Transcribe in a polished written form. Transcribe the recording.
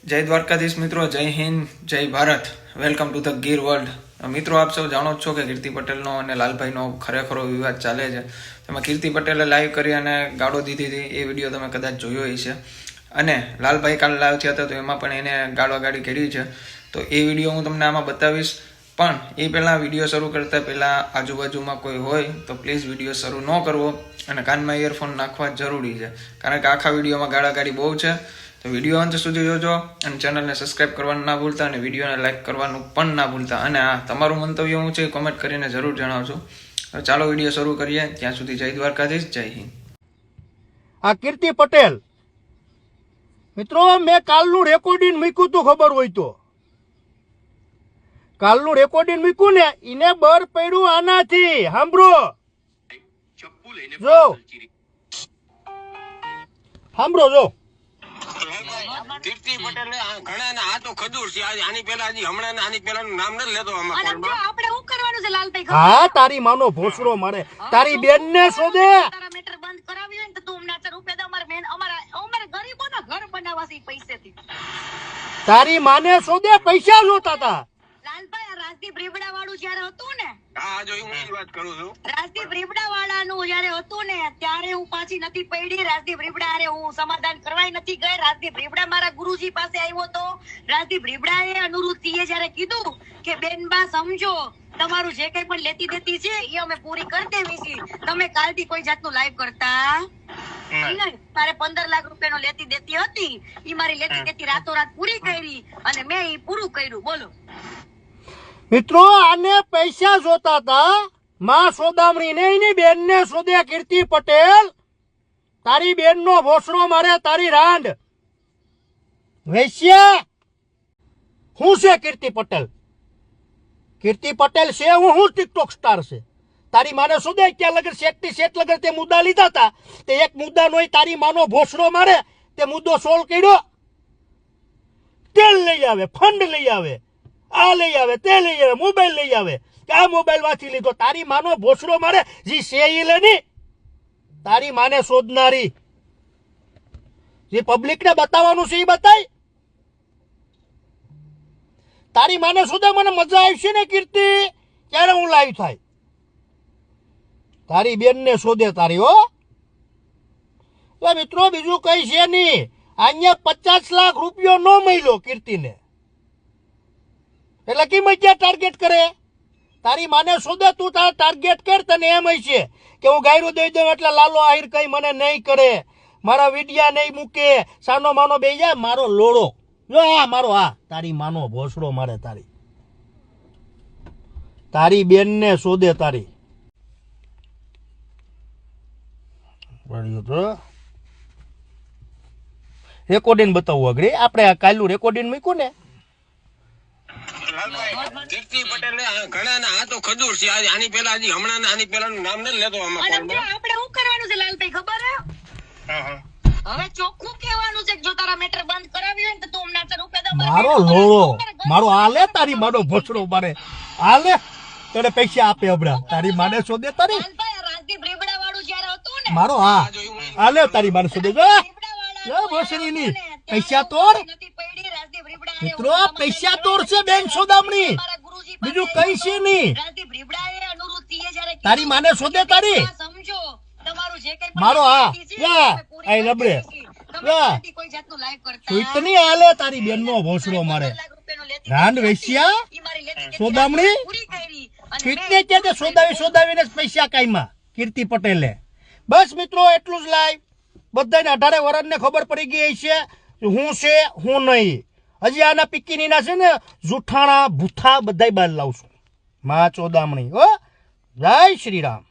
જય દ્વારકાધીશ મિત્રો, જય હિન્દ, જય Bharat. Welcome to the Gir world. મિત્રો, આપ સૌ જાણો જ છો કે કીર્તિ પટેલનો અને લાલભાઈનો ખરેખરો વિવાદ ચાલે છે. તેમાં કીર્તિ પટેલે લાઈવ કરી અને ગાળો દીધી હતી. એ વિડીયો તમે કદાચ જોયો હશે. અને લાલભાઈ કાલે લાઈવ થયા હતા તો એમાં પણ એને ગાળવાગાળી કરી છે. તો એ વિડીયો હું તમને આમાં બતાવીશ. પણ એ પહેલાં વિડીયો શરૂ કરતાં પહેલાં આજુબાજુમાં કોઈ હોય તો પ્લીઝ વિડીયો શરૂ ન કરવો અને કાનમાં ઇયરફોન નાખવા જરૂરી છે. કારણ કે આખા વિડીયોમાં ગાળાગાળી બહુ છે. તો વિડીયો અંત સુધી જોજો અને ચેનલને સબસ્ક્રાઇબ કરવાનું ના ભૂલતા અને વિડીયોને લાઈક કરવાનું પણ ના ભૂલતા. અને આ તમારું મંતવ્ય શું છે કોમેન્ટ કરીને જરૂર જણાવજો. ચાલો વિડીયો શરૂ કરીએ. ત્યાં સુધી જય દ્વારકાધીશ, જય હિન્દ. આ કીર્તિ પટેલ મિત્રો, મેં કાલનું રેકોર્ડિંગ મૂક્યું તું, ખબર હોય તો. કાલનું રેકોર્ડિંગ મૂક્યું ને, એને બર પડ્યું આનાથી. સાંભળો જો, સાંભળો જો. કીર્તિ પટેલ ઘણા આ તો ખજૂર છે. આની પેલા હમણાં આની પેલા નામ નથી લેતો. આપણે શું કરવાનું છે લાલભાઈ? હા, તારી માનો ભોસડો મારે તારી બેન ને શોધે. તારા મેટર બંધ કરાવી હોય ને તો તું અમને 4 રૂપિયા દે. અમારે ગરીબોના ઘર બનાવવા છે પૈસેથી. તારી માને શોધે, પૈસા જોતા હતા. લાલભાઈ, આ રાજદીપ રીબડા વાળું જયારે હતું ને, હા જો હું એ વાત કરું છું. રાજદીપ રીબડા વાળાનું જયારે હતું ને ત્યારે હું પાછી નથી પડી. રાજદીપ રીબડા અરે હું સમાધાન કરવાય નથી ગઈ. રાજદીપ રીબડા મારા ગુરુજી પાસે આવ્યો તો. રાજદીપ રીબડાએ અનુરુદ્ધિએ જયારે કીધું કે બેનબા સમજો, તમારું જે કઈ પણ લેતી દેતી છે એ અમે પૂરી કરી દેવી છે. તમે કાલથી કોઈ જાતનું લાઈવ કરતા નહીં. મારે 15 લાખ રૂપિયાનો લેતી દેતી હતી, એ મારી લેતી દેતી રાતોરાત પૂરી કરી અને મેં એ પૂરું કર્યું. બોલો મિત્રો, આને પૈસા જોતા હતા. માં સોદામણી ને એની બેન ને શોધે. કીર્તિ પટેલ, તારી બેન નો ભોસડો મારે તારી રાંડ વૈશ્યા. હું છે કીર્તિ પટેલ? કીર્તિ પટેલ છે હું ટિકટોક સ્ટાર છે. તારી માને શોધે ક્યાં લગર શેઠથી શેઠ લગર તે મુદ્દા લીધા હતા. તે એક મુદ્દા નો તારી માનો ભોસડો મારે તે મુદ્દો સોલ્વ કર્યો. તેલ લઈ આવે, ફંડ લઈ આવે, આ લઈ આવે, તે લઈ આવે, મોબાઈલ લઈ આવે કે આ મોબાઈલ વાંચી લીધો. તારી માનો ભોસડો મારે જે છે એ લેની. તારી માને શોધનારી જે પબ્લિક ને બતાવવાનું છે એ બતાય. તારી માને શોધે. મને મજા આવશે ને કીર્તિ, ક્યારે હું લાઈવ થાય. તારી બેન ને શોધે તારી. હો મિત્રો, બીજું કઈ છે નહીં. અહીંયા 50 લાખ રૂપિયો ન મળ્યો કીર્તિને, એટલે કેમ ક્યાં ટાર્ગેટ કરે? તારી માને શોધે. તું તારા ટાર્ગેટ કર. તને એમ હશે કે હું ગાયરું દઈ દઉં એટલે લાલો આહિર કઈ મને નહીં કરે, મારા વિડિયા નહીં મૂકે, સાનો માનો બે જાય. મારો લોડો જો આ મારો, આ તારી માનો ભોસડો મારે તારી બેન ને શોધે. તારી રેકોર્ડિંગ બતાવવું અઘરી. આપણે કાલનું રેકોર્ડિંગ મૂક્યું ને. કીર્તિ પટેલ ઘણા આ તો ખજૂર છે. આની પેલા હમણાં આની પેલા નામ નથી લેતો. આપણે શું કરવાનું છે લાલભાઈ ખબર હે? હવે ચોખ્ખું કહેવાનું છે કે જો તારા મેટર બંધ કરાવી હોય ને તો તું અમને 4 રૂપિયા દે. મારો લોળો મારો આલે. તારી માનો ભોસડો મારે આલે. તને પૈસા આપે હમણાં. તારી માને શોધે. તારી રાજદીપ રીબડા વાળું જયારે હતું ને, મારો હા આલે. તારી માને શોધે. જો ભોસડીની પૈસા તોડ. મિત્રો, પૈસા તોડ છે બેન સોદામણી, બીજું કઈ છે નહીં. તારી માને શોધે. તારી મારો હા આઈ રબડે સુઈતની હાલે. તારી બેન નો ભોસડો મારે રાંડ વૈશ્યા સોદામણી. સુઈતને કે સોદાવીને પૈસા કાઈમાં કીર્તિ પટેલે. બસ મિત્રો, એટલું જ લાઈવ. બધાને 18 વર્ષને ખબર પડી ગઈ છે હું છે હું નહીં. હજી આના પિક્કીનીના છે ને જુઠાણા ભૂથા બધાય બાદ લાવશું. માં ચોદામણી. હો, જય શ્રી રામ.